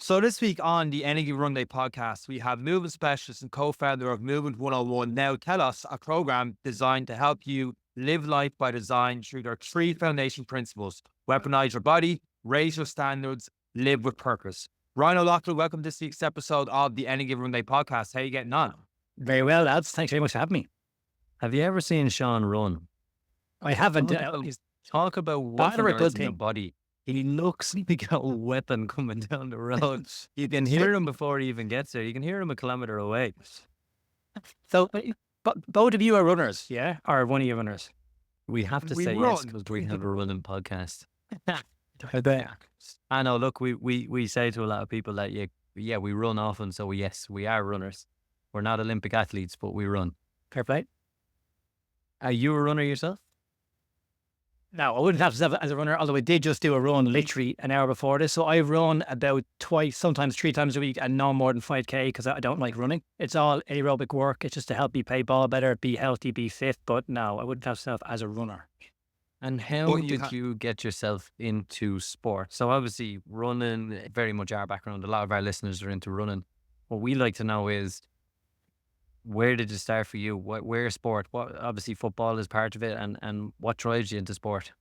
So this week on the Energy Runday podcast, we have movement specialist and co-founder of Movement 101, now Telos, a program designed to help you live life by design through their three foundation principles: weaponize your body, raise your standards, live with purpose. Ryan O'Loughlin, welcome to this week's episode of the Energy Runday podcast. How are you getting on? Very well, lads. Thanks very much for having me. Have you ever seen Sean run? I haven't. Talk about weaponizing the body. He looks like a weapon coming down the road. You can hear him before he even gets there. You can hear him a kilometre away. So, but both of you are runners, yeah? Or one of you runners? We have to say yes because we have a running podcast. I know, look, we say to a lot of people that, we run often. So yes, we are runners. We're not Olympic athletes, but we run. Fair play. Are you a runner yourself? No, I wouldn't have to have as a runner, although I did just do a run literally an hour before this. So I run about twice, sometimes 3 times a week, and no more than 5K because I don't like running. It's all aerobic work. It's just to help me play ball better, be healthy, be fit. But no, I wouldn't have myself as a runner. And how did you get yourself into sport? So obviously running, very much our background. A lot of our listeners are into running. What we like to know is, where did it start for you? Where sport? Obviously football is part of it, and what drives you into sport?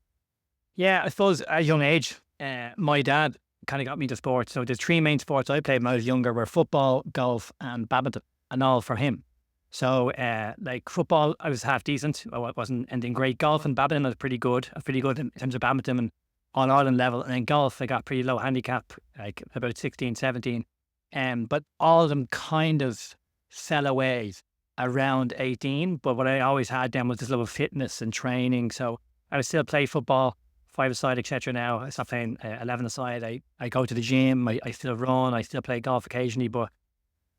Yeah, I suppose at a young age, my dad kind of got me into sports. So there's 3 main sports I played when I was younger were football, golf, and badminton, and all for him. So like football, I was half decent. I wasn't anything great. Golf and badminton, I was pretty good. I was pretty good in terms of badminton and on Ireland level. And then golf, I got pretty low handicap, like about 16, 17. But all of them kind of fell away around 18. But what I always had then was this love of fitness and training. So I would still play football, 5-a-side, etc. Now I stopped playing 11-a-side. I go to the gym. I still run. I still play golf occasionally. But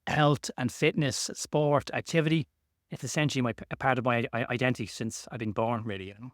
health and fitness, sport, activity, it's essentially a part of my identity since I've been born, really. You know.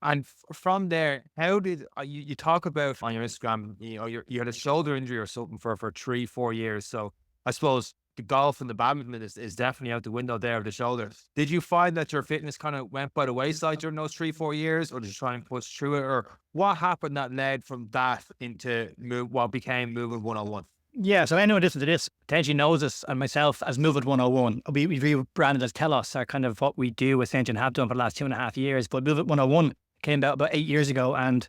And from there, how did you talk about on your Instagram? You know, you had a shoulder injury or something for 3-4 years. So I suppose the golf and the badminton is definitely out the window there of the shoulder. Did you find that your fitness kind of went by the wayside during those 3-4 years, or did you try and push through it, or what happened that led from that into what became Movement 101? Yeah, so anyone listening to this potentially knows us and myself as Movement 101. We rebranded as Telos, are kind of what we do essentially and have done for the last 2.5 years. But Movement 101 came about 8 years ago, and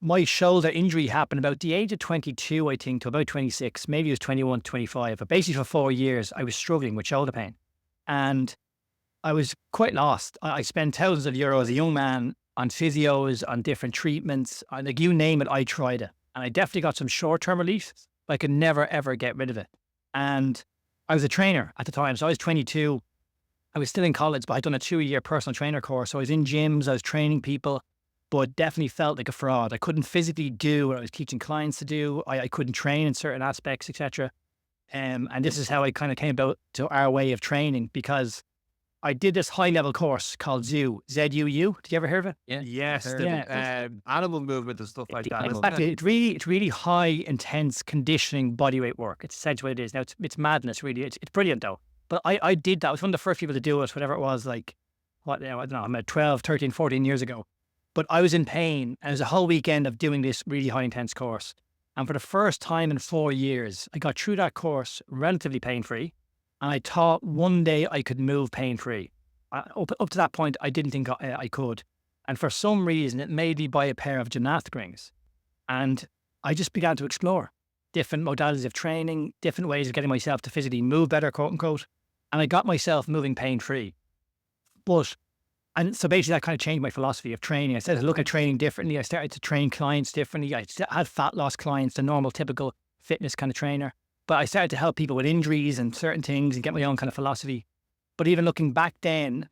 my shoulder injury happened about the age of 22, I think, to about 26. Maybe it was 21, 25. But basically for 4 years, I was struggling with shoulder pain. And I was quite lost. I spent thousands of euros as a young man on physios, on different treatments. Like you name it, I tried it. And I definitely got some short-term relief, but I could never, ever get rid of it. And I was a trainer at the time. So I was 22. I was still in college, but I'd done a 2-year personal trainer course. So I was in gyms, I was training people, but definitely felt like a fraud. I couldn't physically do what I was teaching clients to do. I couldn't train in certain aspects, etc. And this is how I kind of came about to our way of training, because I did this high-level course called ZUU, Z-U-U. Did you ever hear of it? Yeah. Yes, animal movement and stuff like that. Exactly. It's really high, intense conditioning bodyweight work. It's essentially what it is. Now, it's madness, really. It's brilliant, though. But I did that. I was one of the first people to do it, whatever it was, like, I don't know, I'm at 12, 13, 14 years ago. But I was in pain, and it was a whole weekend of doing this really high intense course. And for the first time in 4 years, I got through that course relatively pain-free. And I thought one day I could move pain-free. Up to that point, I didn't think I could. And for some reason, it made me buy a pair of gymnastic rings. And I just began to explore different modalities of training, different ways of getting myself to physically move better, quote unquote. And I got myself moving pain-free. And so basically that kind of changed my philosophy of training. I started to look at training differently. I started to train clients differently. I had fat loss clients, the normal, typical fitness kind of trainer. But I started to help people with injuries and certain things and get my own kind of philosophy. But even looking back then,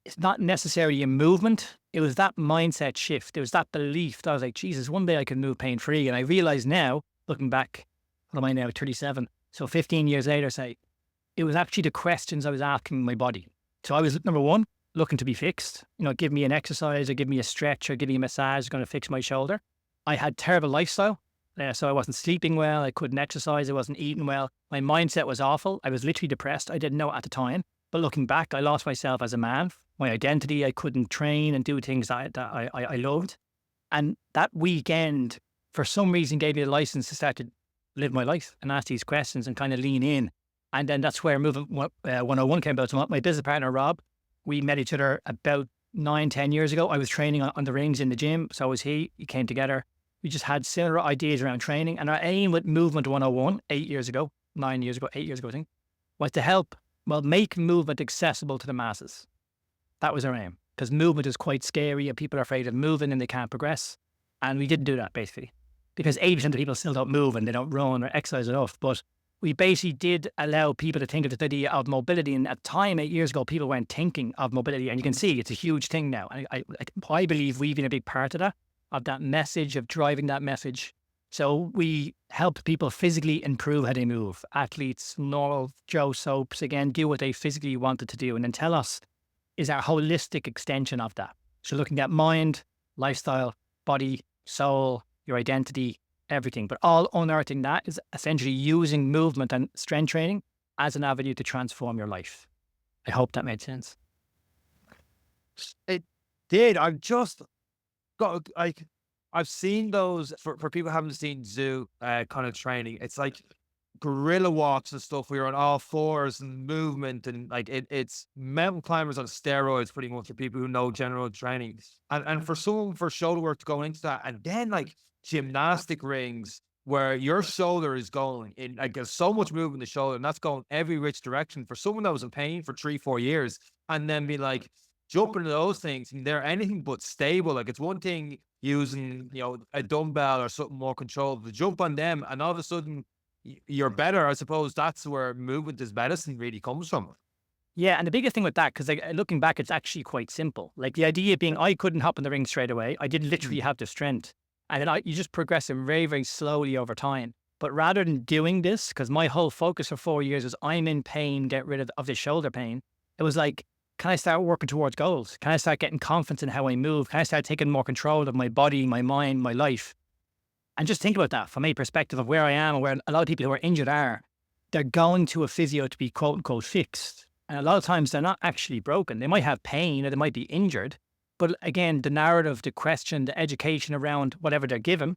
it's not necessarily a movement. It was that mindset shift. It was that belief that I was like, Jesus, one day I can move pain-free. And I realize now, looking back, what am I now, 37? So 15 years later, say, it was actually the questions I was asking my body. So I was, number one, looking to be fixed. You know, give me an exercise or give me a stretch or give me a massage going to fix my shoulder. I had terrible lifestyle. So I wasn't sleeping well. I couldn't exercise. I wasn't eating well. My mindset was awful. I was literally depressed. I didn't know at the time. But looking back, I lost myself as a man. My identity, I couldn't train and do things that I loved. And that weekend, for some reason, gave me the license to start to live my life and ask these questions and kind of lean in. And then that's where Movement 101 came about. So my business partner, Rob, we met each other about 9, 10 years ago. I was training on the rings in the gym. So was he. We came together. We just had similar ideas around training. And our aim with Movement 101, 8 years ago, 9 years ago, 8 years ago, I think, was to help, make movement accessible to the masses. That was our aim. Because movement is quite scary and people are afraid of moving and they can't progress. And we didn't do that, basically. Because 80% of people still don't move and they don't run or exercise enough. But we basically did allow people to think of the idea of mobility. And at the time, 8 years ago, people weren't thinking of mobility. And you can see it's a huge thing now. And I believe we've been a big part of that message, of driving that message. So we help people physically improve how they move. Athletes, normal Joe Soaps, again, do what they physically wanted to do. And then Telos is our holistic extension of that. So looking at mind, lifestyle, body, soul, your identity, everything, but all unearthing that is essentially using movement and strength training as an avenue to transform your life. I hope that made sense. It did. I've just got like, I've seen those for people who haven't seen zoo kind of training. It's like gorilla walks and stuff where you're on all fours and movement and like it's mountain climbers on steroids pretty much for people who know general training. And for someone for shoulder work to go into that, and then like gymnastic rings where your shoulder is going in, like there's so much movement in the shoulder and that's going every which direction for someone that was in pain for 3-4 years, and then be like jumping into those things and they're anything but stable. Like it's one thing using, a dumbbell or something more controlled, to jump on them and all of a sudden you're better. I suppose that's where movement is medicine really comes from. Yeah, and the biggest thing with that, because looking back, it's actually quite simple. Like the idea being, I couldn't hop in the ring straight away. I didn't literally have the strength, and then you just progress them very, very slowly over time. But rather than doing this, because my whole focus for 4 years was I'm in pain, get rid of the shoulder pain. It was like, can I start working towards goals? Can I start getting confidence in how I move? Can I start taking more control of my body, my mind, my life? And just think about that from a perspective of where I am and where a lot of people who are injured are. They're going to a physio to be quote unquote fixed. And a lot of times they're not actually broken. They might have pain or they might be injured. But again, the narrative, the question, the education around whatever they're given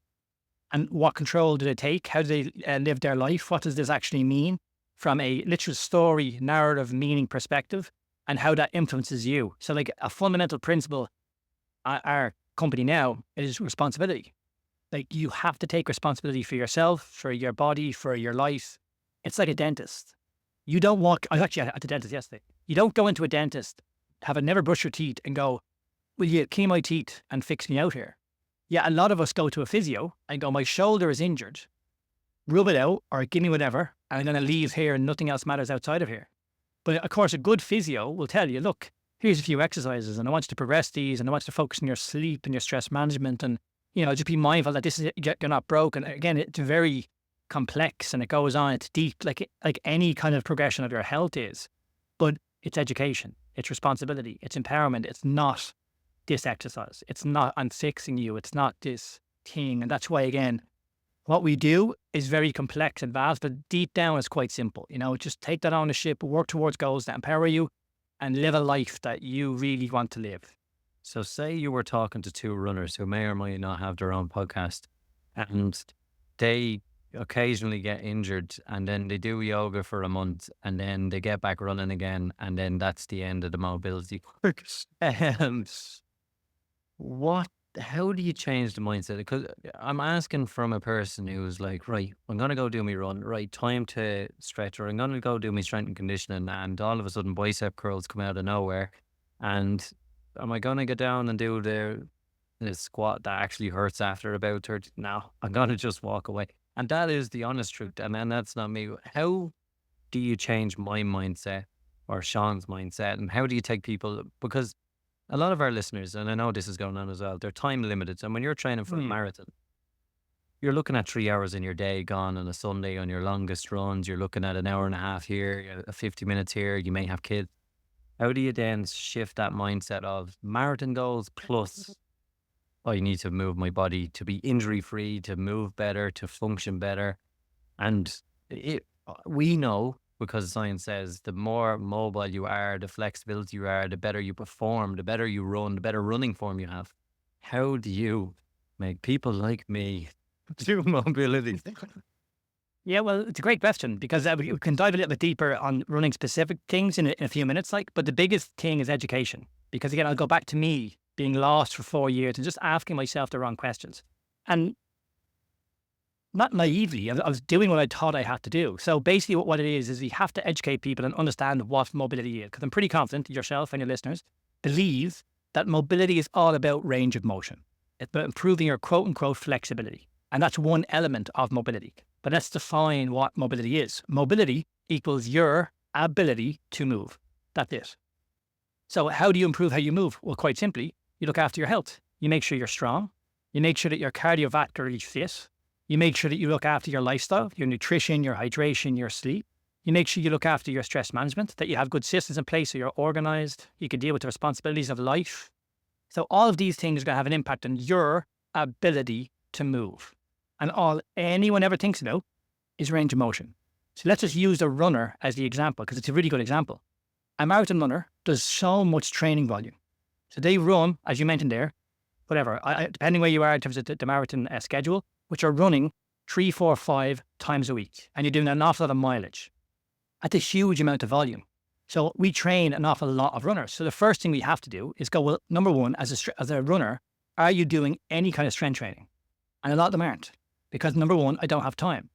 and what control do they take? How do they live their life? What does this actually mean from a literal story, narrative, meaning perspective, and how that influences you? So like a fundamental principle at our company now is responsibility. Like you have to take responsibility for yourself, for your body, for your life. It's like a dentist. You don't walk, I was actually at the dentist yesterday. You don't go into a dentist, never brush your teeth and go, will you clean my teeth and fix me out here? Yeah, a lot of us go to a physio and go, my shoulder is injured. Rub it out or give me whatever. And then I leave here and nothing else matters outside of here. But of course, a good physio will tell you, look, here's a few exercises and I want you to progress these and I want you to focus on your sleep and your stress management and, just be mindful that this is, you're not broken. Again, it's very complex and it goes on, it's deep, like any kind of progression of your health is. But it's education, it's responsibility, it's empowerment. It's not this exercise. It's not I'm fixing you. It's not this thing. And that's why, again, what we do is very complex and vast, but deep down it's quite simple. Just take that ownership, work towards goals that empower you and live a life that you really want to live. So say you were talking to two runners who may or may not have their own podcast and they occasionally get injured and then they do yoga for a month and then they get back running again and then that's the end of the mobility works. How do you change the mindset? Because I'm asking from a person who's like, right, I'm going to go do my run, right, time to stretch, or I'm going to go do my strength and conditioning and all of a sudden bicep curls come out of nowhere. And am I going to get down and do the squat that actually hurts after about 30? No, I'm going to just walk away. And that is the honest truth. And then that's not me. How do you change my mindset or Sean's mindset? And how do you take people? Because a lot of our listeners, and I know this is going on as well, they're time limited. And when you're training for a marathon, you're looking at 3 hours in your day gone on a Sunday on your longest runs. You're looking at an hour and a half here, 50 minutes here. You may have kids. How do you then shift that mindset of marathon goals plus I need to move my body to be injury free, to move better, to function better? And we know, because science says the more mobile you are, the flexibility you are, the better you perform, the better you run, the better running form you have. How do you make people like me do mobility? Yeah, well, it's a great question because we can dive a little bit deeper on running specific things in a few minutes. But the biggest thing is education. Because again, I'll go back to me being lost for 4 years and just asking myself the wrong questions. And not naively, I was doing what I thought I had to do. So basically, what it is you have to educate people and understand what mobility is. Because I'm pretty confident yourself and your listeners believe that mobility is all about range of motion. It's about improving your quote unquote flexibility. And that's one element of mobility. But let's define what mobility is. Mobility equals your ability to move. That's it. So how do you improve how you move? Well, quite simply, you look after your health. You make sure you're strong. You make sure that you're cardiovascularly fit. You make sure that you look after your lifestyle, your nutrition, your hydration, your sleep. You make sure you look after your stress management, that you have good systems in place so you're organized. You can deal with the responsibilities of life. So all of these things are going to have an impact on your ability to move. And all anyone ever thinks about is range of motion. So let's just use a runner as the example, because it's a really good example. A marathon runner does so much training volume. So they run, as you mentioned there, whatever, depending where you are in terms of the marathon schedule, which are running 3, 4, 5 times a week. And you're doing an awful lot of mileage. That's a huge amount of volume. So we train an awful lot of runners. So the first thing we have to do is go, well, number one, as a runner, are you doing any kind of strength training? And a lot of them aren't. Because number one, I don't have time.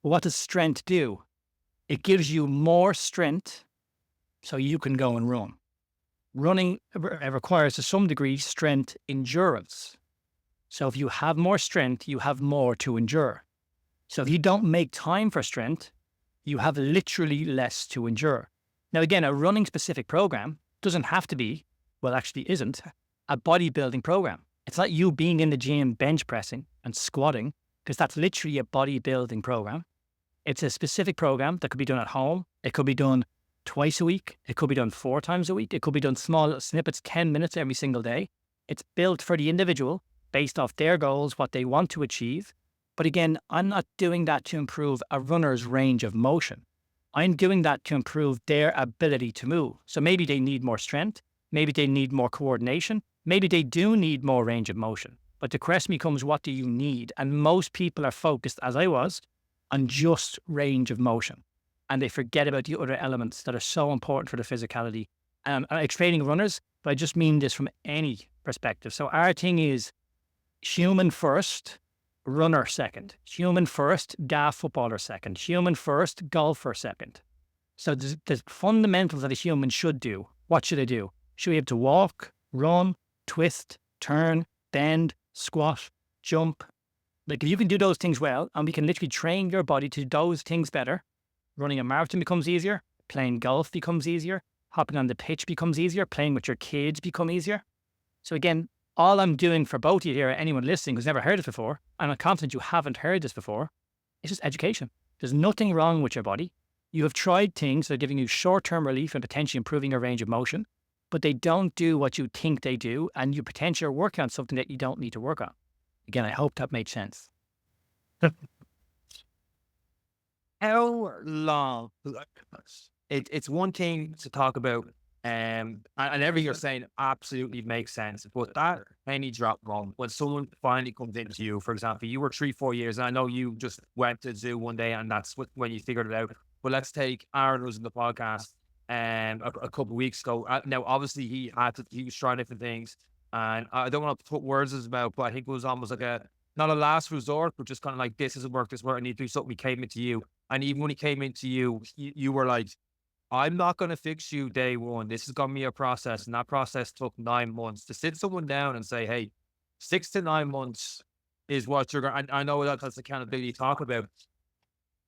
Well, what does strength do? It gives you more strength so you can go and run. Running requires to some degree strength endurance. So if you have more strength, you have more to endure. So if you don't make time for strength, you have literally less to endure. Now again, a running specific program doesn't have to be, well actually isn't, a bodybuilding program. It's like you being in the gym bench pressing and squatting, because that's literally a bodybuilding program. It's a specific program that could be done at home. It could be done twice a week. It could be done 4 times a week. It could be done small snippets, 10 minutes every single day. It's built for the individual based off their goals, what they want to achieve. But again, I'm not doing that to improve a runner's range of motion. I'm doing that to improve their ability to move. So maybe they need more strength. Maybe they need more coordination. Maybe they do need more range of motion. But the question becomes, what do you need? And most people are focused, as I was, on just range of motion. And they forget about the other elements that are so important for the physicality. I'm training runners, but I just mean this from any perspective. So our thing is human first, runner second. Human first, daft footballer second. Human first, golfer second. So the fundamentals that a human should do. What should they do? Should we be able to walk, run, twist, turn, bend, squat, jump? Like if you can do those things well, and we can literally train your body to do those things better, running a marathon becomes easier, playing golf becomes easier, hopping on the pitch becomes easier, playing with your kids become easier. So again, all I'm doing for both of you here, anyone listening who's never heard this before, and I'm confident you haven't heard this before, it's just education. There's nothing wrong with your body. You have tried things that are giving you short-term relief and potentially improving your range of motion, but they don't do what you think they do, and you potentially are working on something that you don't need to work on. Again, I hope that made sense. How long? It's one thing to talk about, and everything you're saying absolutely makes sense. But that penny drop moment, when someone finally comes into you, for example, you were 3, 4 years, and I know you just went to the zoo one day, and that's when you figured it out. But let's take Aaron, who's in the podcast, a couple of weeks ago. Now, obviously, he was trying different things, and I don't want to put words in his mouth, but I think it was almost like not a last resort, but just kind of like, this doesn't work, this work, I need to do something. He came into you. And even when he came into you, you were like, I'm not going to fix you day one. This is going to be a process. And that process took 9 months. To sit someone down and say, hey, 6 to 9 months is what you're going to, I know that's accountability you talk about.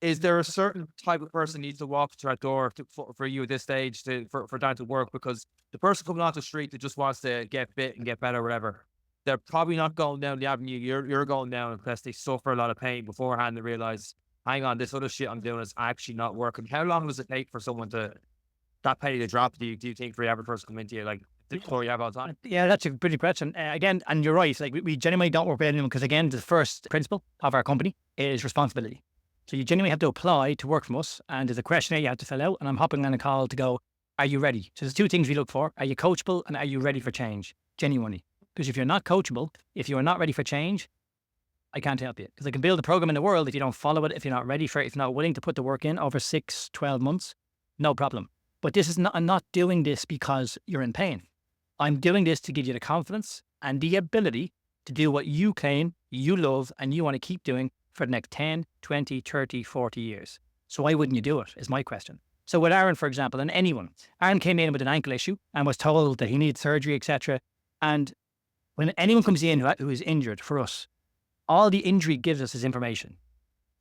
Is there a certain type of person needs to walk through that door for you at this stage for that to work? Because the person coming off the street that just wants to get fit and get better or whatever, they're probably not going down the avenue you're going down unless they suffer a lot of pain beforehand and realize, hang on, this other shit I'm doing is actually not working. How long does it take for someone that penny to drop? Do you think for the average person coming into you, like the story you have all the time? Yeah, that's a pretty question. Again, and you're right, like we genuinely don't work with anyone because again, the first principle of our company is responsibility. So you genuinely have to apply to work from us, and there's a questionnaire you have to fill out, and I'm hopping on a call to go, are you ready? So there's 2 things we look for. Are you coachable, and are you ready for change? Genuinely. Because if you're not coachable, if you are not ready for change, I can't help you. Because I can build a program in the world. If you don't follow it, if you're not ready for it, if you're not willing to put the work in over 6, 12 months, no problem. But this is not, I'm not doing this because you're in pain. I'm doing this to give you the confidence and the ability to do what you claim, you love, and you want to keep doing for the next 10, 20, 30, 40 years. So why wouldn't you do it, is my question. So with Aaron, for example, and anyone, Aaron came in with an ankle issue and was told that he needed surgery, etc. And when anyone comes in who is injured for us, all the injury gives us is information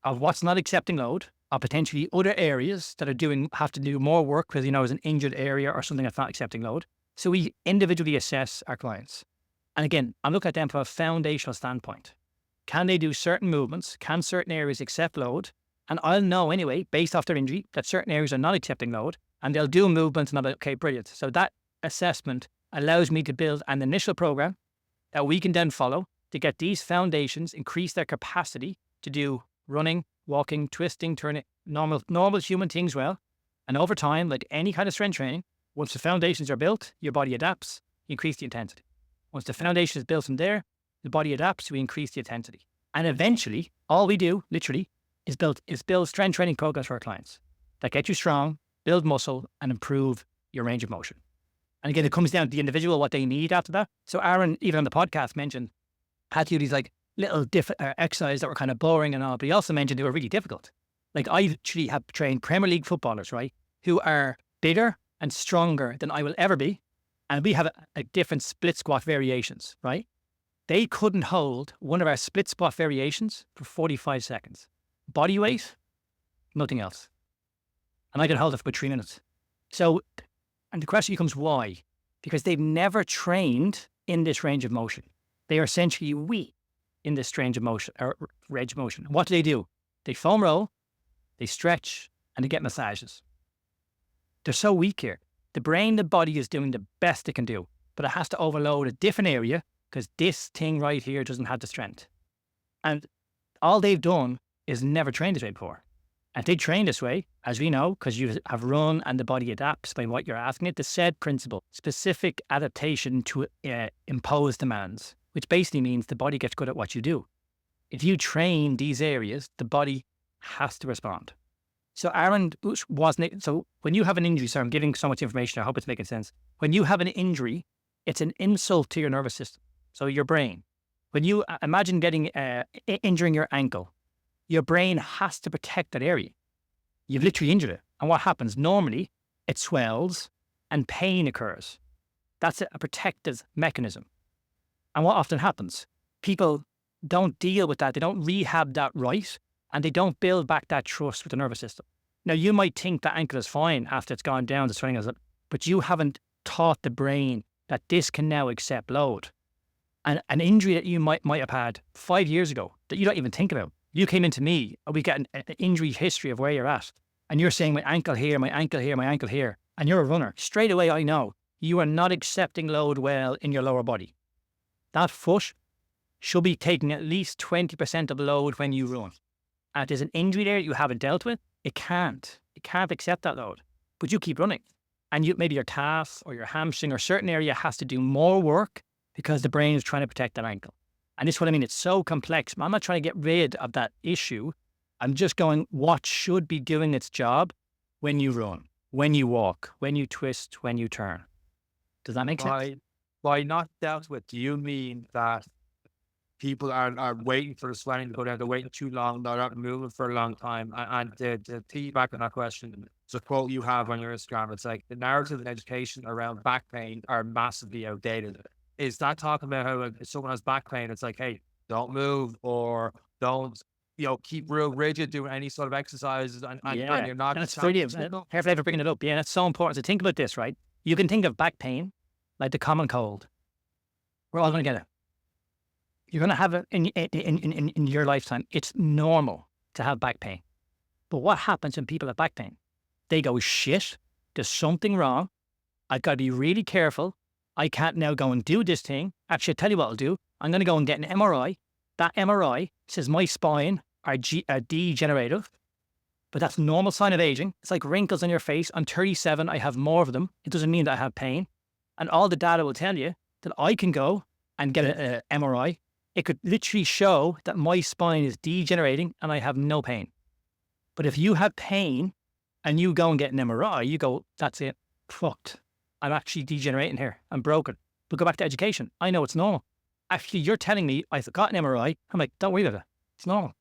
of what's not accepting load, of potentially other areas that have to do more work because, is an injured area or something that's not accepting load. So we individually assess our clients. And again, I'm looking at them from a foundational standpoint. Can they do certain movements? Can certain areas accept load? And I'll know anyway, based off their injury, that certain areas are not accepting load, and they'll do movements and I'll be, okay, brilliant. So that assessment allows me to build an initial program that we can then follow to get these foundations, increase their capacity to do running, walking, twisting, turning, normal human things well. And over time, like any kind of strength training, once the foundations are built, your body adapts, you increase the intensity. Once the foundation is built from there, the body adapts, we increase the intensity. And eventually, all we do, literally, is build strength training programs for our clients that get you strong, build muscle, and improve your range of motion. And again, it comes down to the individual, what they need after that. So Aaron, even on the podcast, mentioned had to do these like little exercises that were kind of boring and all, but he also mentioned they were really difficult. Like I actually have trained Premier League footballers, right, who are bigger and stronger than I will ever be. And we have a different split squat variations, right? They couldn't hold one of our split squat variations for 45 seconds. Body weight, nothing else. And I could hold it for about 3 minutes. So, and the question becomes why? Because they've never trained in this range of motion. They are essentially weak in this range of motion, or range of motion. What do? They foam roll, they stretch, and they get massages. They're so weak here. The brain, the body is doing the best it can do, but it has to overload a different area because this thing right here doesn't have the strength. And all they've done is never trained this way before. And they train this way, as we know, because you have run and the body adapts by what you're asking it. The SAID principle, specific adaptation to impose demands, which basically means the body gets good at what you do. If you train these areas, the body has to respond. So Aaron wasn't, so when you have an injury, sorry, I'm giving so much information, I hope it's making sense. When you have an injury, it's an insult to your nervous system. So your brain, when you imagine injuring your ankle, your brain has to protect that area. You've literally injured it. And what happens? Normally, it swells and pain occurs. That's a protective mechanism. And what often happens? People don't deal with that. They don't rehab that right. And they don't build back that trust with the nervous system. Now, you might think that ankle is fine after it's gone down, the swelling is, but you haven't taught the brain that this can now accept load. And an injury that you might have had 5 years ago that you don't even think about. You came into me, we get an injury history of where you're at. And you're saying my ankle here, my ankle here, my ankle here. And you're a runner. Straight away, I know you are not accepting load well in your lower body. That foot should be taking at least 20% of load when you run. And if there's an injury there you haven't dealt with, it can't accept that load. But you keep running. And maybe your calf or your hamstring or certain area has to do more work because the brain is trying to protect that ankle. And this is what I mean. It's so complex. I'm not trying to get rid of that issue. I'm just going, what should be doing its job when you run, when you walk, when you twist, when you turn? Does that make sense? By not dealt with, do you mean that people are waiting for the swelling to go down, they're waiting too long, they're not moving for a long time? And the feedback on that question, it's a quote you have on your Instagram. It's like the narrative in education around back pain are massively outdated. Is that talking about how if someone has back pain, it's like, hey, don't move or don't, keep real rigid doing any sort of exercises and you're not. And it's brilliant. Careful for bringing it up. Yeah, that's so important. So think about this, right? You can think of back pain like the common cold. We're all going to get it. You're going to have it in your lifetime. It's normal to have back pain. But what happens when people have back pain? They go, shit, there's something wrong. I've got to be really careful. I can't now go and do this thing. Actually, I'll tell you what I'll do. I'm going to go and get an MRI. That MRI says my spine are degenerative, but that's a normal sign of aging. It's like wrinkles on your face. I'm 37. I have more of them. It doesn't mean that I have pain. And all the data will tell you that I can go and get an MRI it could literally show that my spine is degenerating and I have no pain. But if you have pain and you go and get an MRI, you go, that's it, fucked. I'm actually degenerating here. I'm broken. But go back to education. I know it's normal. Actually, you're telling me I've got an MRI. I'm like, don't worry about it. It's normal.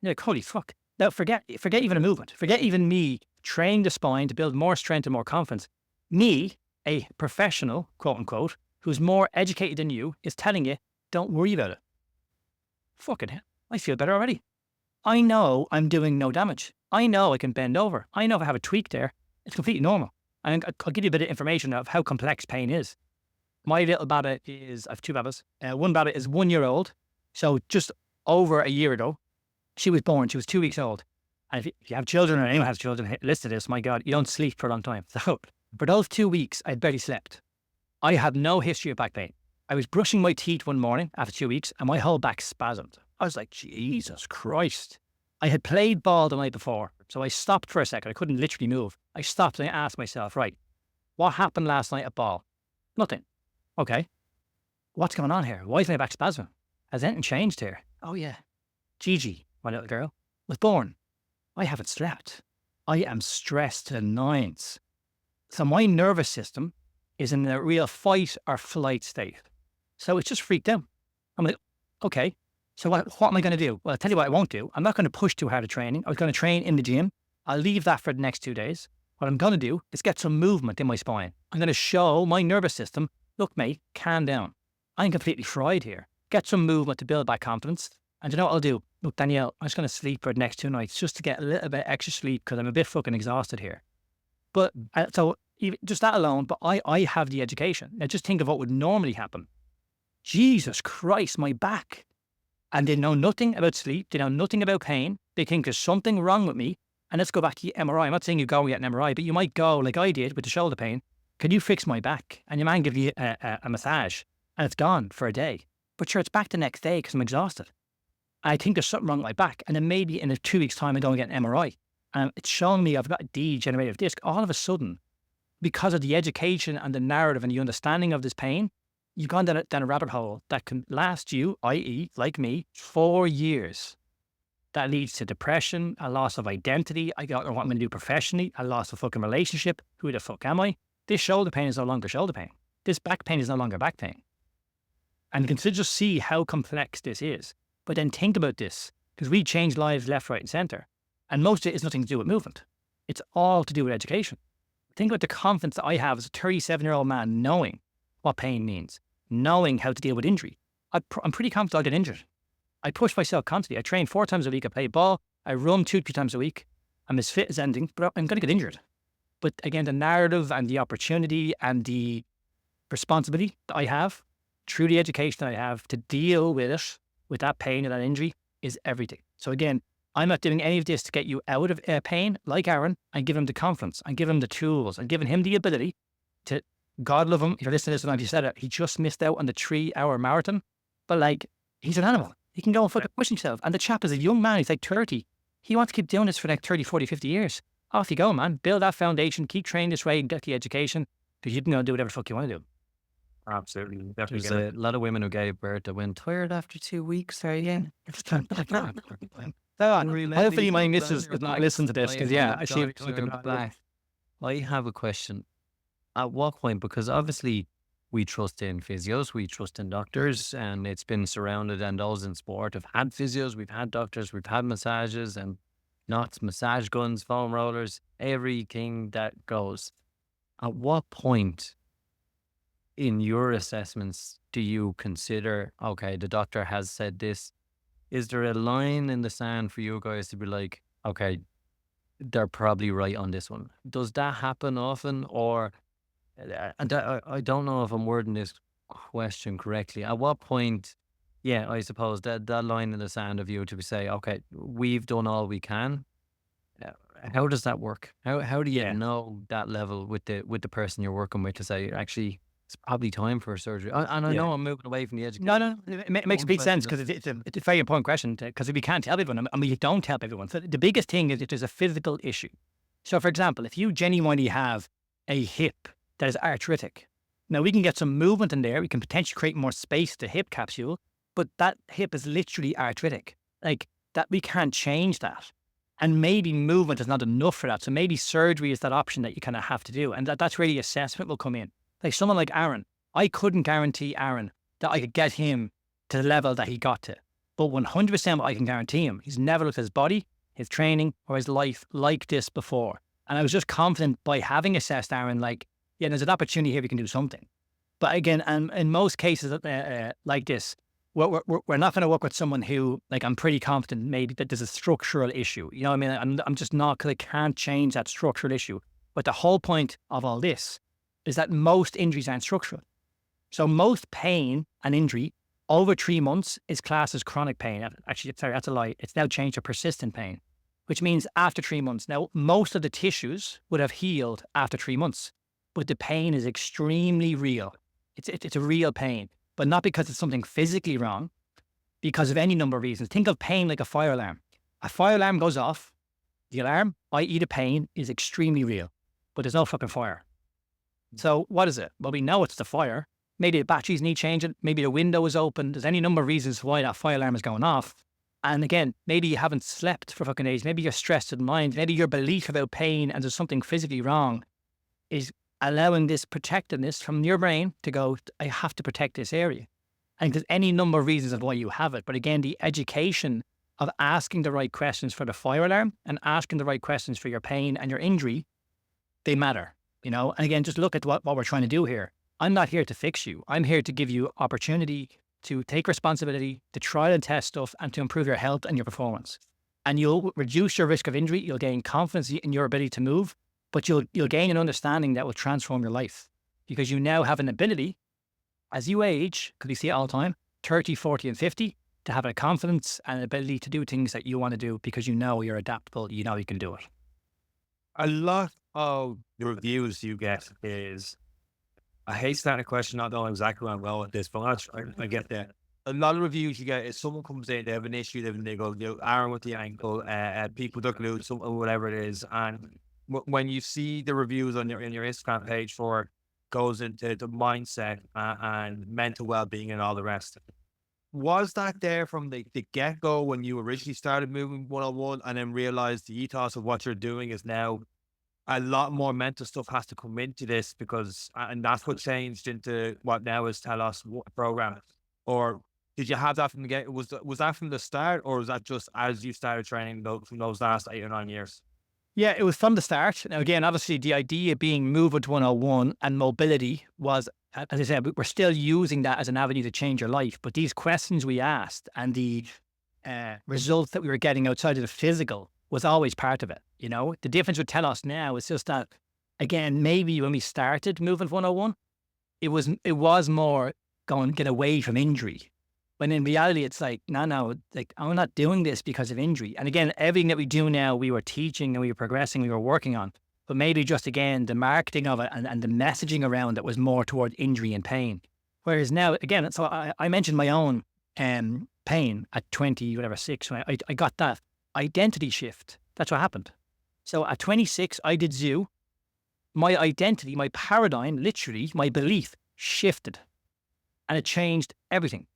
You're like, holy fuck. Now forget even a movement. Forget even me training the spine to build more strength and more confidence. Me, a professional, quote unquote, who's more educated than you, is telling you, don't worry about it. Fucking hell. I feel better already. I know I'm doing no damage. I know I can bend over. I know if I have a tweak there, it's completely normal. And I'll give you a bit of information of how complex pain is. My little Baba is, I have two Babas. One Baba is 1 year old. So just over a year ago, she was born. She was 2 weeks old. And if you have children or anyone has children, listen to this, my God, you don't sleep for a long time. So for those 2 weeks, I barely slept. I had no history of back pain. I was brushing my teeth one morning after 2 weeks and my whole back spasmed. I was like, Jesus Christ. I had played ball the night before, so I stopped for a second. I couldn't literally move. I stopped and I asked myself, right, what happened last night at ball? Nothing. Okay. What's going on here? Why is my back spasming? Has anything changed here? Oh, yeah. Gigi, my little girl, was born. I haven't slept. I am stressed to the nines. So my nervous system is in a real fight or flight state. So it's just freaked out. I'm like, okay, so what am I going to do? Well, I'll tell you what I won't do. I'm not going to push too hard at training. I was going to train in the gym. I'll leave that for the next 2 days. What I'm going to do is get some movement in my spine. I'm going to show my nervous system, look, mate, calm down. I'm completely fried here. Get some movement to build back confidence. And you know what I'll do? Look, Danielle, I'm just going to sleep for the next 2 nights just to get a little bit extra sleep because I'm a bit fucking exhausted here. But so even, just that alone, but I have the education. Now just think of what would normally happen. Jesus Christ, my back. And they know nothing about sleep. They know nothing about pain. They think there's something wrong with me. And let's go back to the MRI. I'm not saying you go and get an MRI, but you might go like I did with the shoulder pain. Can you fix my back? And your man give you a massage and it's gone for a day. But sure, it's back the next day because I'm exhausted. I think there's something wrong with my back. And then maybe in 2 weeks' time, I go and get an MRI. And it's showing me I've got a degenerative disc. All of a sudden, because of the education and the narrative and the understanding of this pain, you've gone down a rabbit hole that can last you, i.e., like me, 4 years. That leads to depression, a loss of identity. I don't know what I'm going to do professionally, a loss of fucking relationship. Who the fuck am I? This shoulder pain is no longer shoulder pain. This back pain is no longer back pain. And you can just see how complex this is. But then think about this, because we change lives left, right, and centre. And most of it is nothing to do with movement. It's all to do with education. Think about the confidence that I have as a 37-year-old man knowing what pain means, knowing how to deal with injury. I'm pretty confident I'll get injured. I push myself constantly. I train 4 times a week. I play ball. I run 2 times a week. I'm as fit as anything, but I'm going to get injured. But again, the narrative and the opportunity and the responsibility that I have through the education that I have to deal with it, with that pain and that injury, is everything. So again, I'm not doing any of this to get you out of pain, like Aaron. I give him the confidence. I give him the tools. I'm giving him the ability to, God love him, if you're listening to this and I've said it, he just missed out on the 3-hour marathon. But like, he's an animal. He can go and fucking push himself. And the chap is a young man. He's like 30. He wants to keep doing this for like 30, 40, 50 years. Off you go, man. Build that foundation. Keep training this way and get the education because you can go and do whatever the fuck you want to do. Absolutely. There's Definitely. a lot of women who gave birth that went tired after 2 weeks. Sorry again. Hopefully my missus does not listen to this because I see it. I have a question. At what point, because obviously we trust in physios, we trust in doctors, and it's been surrounded, and those in sport have had physios, we've had doctors, we've had massages and knots, massage guns, foam rollers, everything that goes. At what point in your assessments do you consider, okay, the doctor has said this? Is there a line in the sand for you guys to be like, okay, they're probably right on this one? Does that happen often? Or, and I don't know if I'm wording this question correctly. At what point, I suppose that line in the sand of you to say, okay, we've done all we can. How does that work? How do you know that level with the person you're working with to say, actually, it's probably time for a surgery? And I know I'm moving away from the education. No. It makes complete sense because it's a very important question because we can't help everyone and we don't help everyone. So the biggest thing is if there's a physical issue. So for example, if you genuinely have a hip that is arthritic, now we can get some movement in there. We can potentially create more space to hip capsule. but that hip is literally arthritic. Like that, we can't change that. And maybe movement is not enough for that. So maybe surgery is that option that you kind of have to do. And that's where the assessment will come in. Like someone like Aaron, I couldn't guarantee Aaron that I could get him to the level that he got to. But 100% I can guarantee him, he's never looked at his body, his training, or his life like this before. And I was just confident by having assessed Aaron, like, yeah, there's an opportunity here, we can do something. But again, and in most cases like this, we're not going to work with someone who, like, I'm pretty confident maybe that there's a structural issue. You know what I mean? I'm just not, because I can't change that structural issue. But the whole point of all this is that most injuries aren't structural. So most pain and injury over 3 months is classed as chronic pain. Actually, sorry, that's a lie. It's now changed to persistent pain, which means after 3 months. Now, most of the tissues would have healed after 3 months, but the pain is extremely real. It's a real pain, but not because it's something physically wrong, because of any number of reasons. Think of pain like a fire alarm. A fire alarm goes off. The alarm, i.e. the pain, is extremely real, but there's no fucking fire. So what is it? Well, we know it's the fire. Maybe the batteries need changing. Maybe the window is open. There's any number of reasons why that fire alarm is going off. And again, maybe you haven't slept for fucking days. Maybe you're stressed in mind. Maybe your belief about pain and there's something physically wrong is allowing this protectiveness from your brain to go, I have to protect this area. And there's any number of reasons of why you have it. But again, the education of asking the right questions for the fire alarm and asking the right questions for your pain and your injury, they matter, you know? And again, just look at what we're trying to do here. I'm not here to fix you. I'm here to give you opportunity to take responsibility, to try and test stuff, and to improve your health and your performance. And you'll reduce your risk of injury. You'll gain confidence in your ability to move, but you'll gain an understanding that will transform your life, because you now have an ability as you age, because we see it all the time, 30, 40, and 50, to have a confidence and ability to do things that you want to do because you know you're adaptable, you know you can do it. A lot of the reviews you get is, I hate starting a question, not knowing exactly where I'm going with this, but I get there. A lot of reviews you get is someone comes in, they have an issue, they go, you know, Aaron with the ankle, people duck loose, whatever it is. And when you see the reviews on your Instagram page for it, goes into the mindset and mental well-being and all the rest. Was that there from the get-go when you originally started moving one-on-one and then realized the ethos of what you're doing is now a lot more mental stuff has to come into this because, and that's what changed into what now is Telos program? Or did you have that from the get? Was that from the start, or was that just as you started training from those last 8 or 9 years? Yeah, it was from the start. Now, again, obviously the idea being Movement 101 and mobility was, as I said, we're still using that as an avenue to change your life. But these questions we asked and the results that we were getting outside of the physical was always part of it. You know, the difference with Telos now is just that, again, maybe when we started Movement 101, it was more going, get away from injury. When in reality, it's like, no, like, I'm not doing this because of injury. And again, everything that we do now, we were teaching and we were progressing, we were working on. But maybe just, again, the marketing of it and the messaging around it was more toward injury and pain. Whereas now, again, so I mentioned my own pain at 6, when I got that identity shift. That's what happened. So at 26, I did zoo. My identity, my paradigm, literally, my belief shifted. And it changed everything.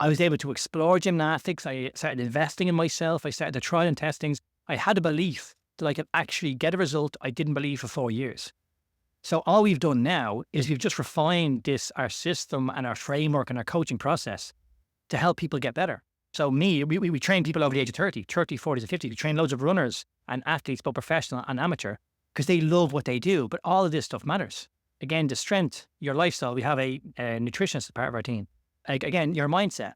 I was able to explore gymnastics. I started investing in myself. I started to try and test things. I had a belief that I could actually get a result I didn't believe for 4 years. So all we've done now is we've just refined our system and our framework and our coaching process to help people get better. So we train people over the age of 30, 40s and 50s. We train loads of runners and athletes, both professional and amateur, because they love what they do. But all of this stuff matters. Again, the strength, your lifestyle. We have a nutritionist as part of our team. Like, again, your mindset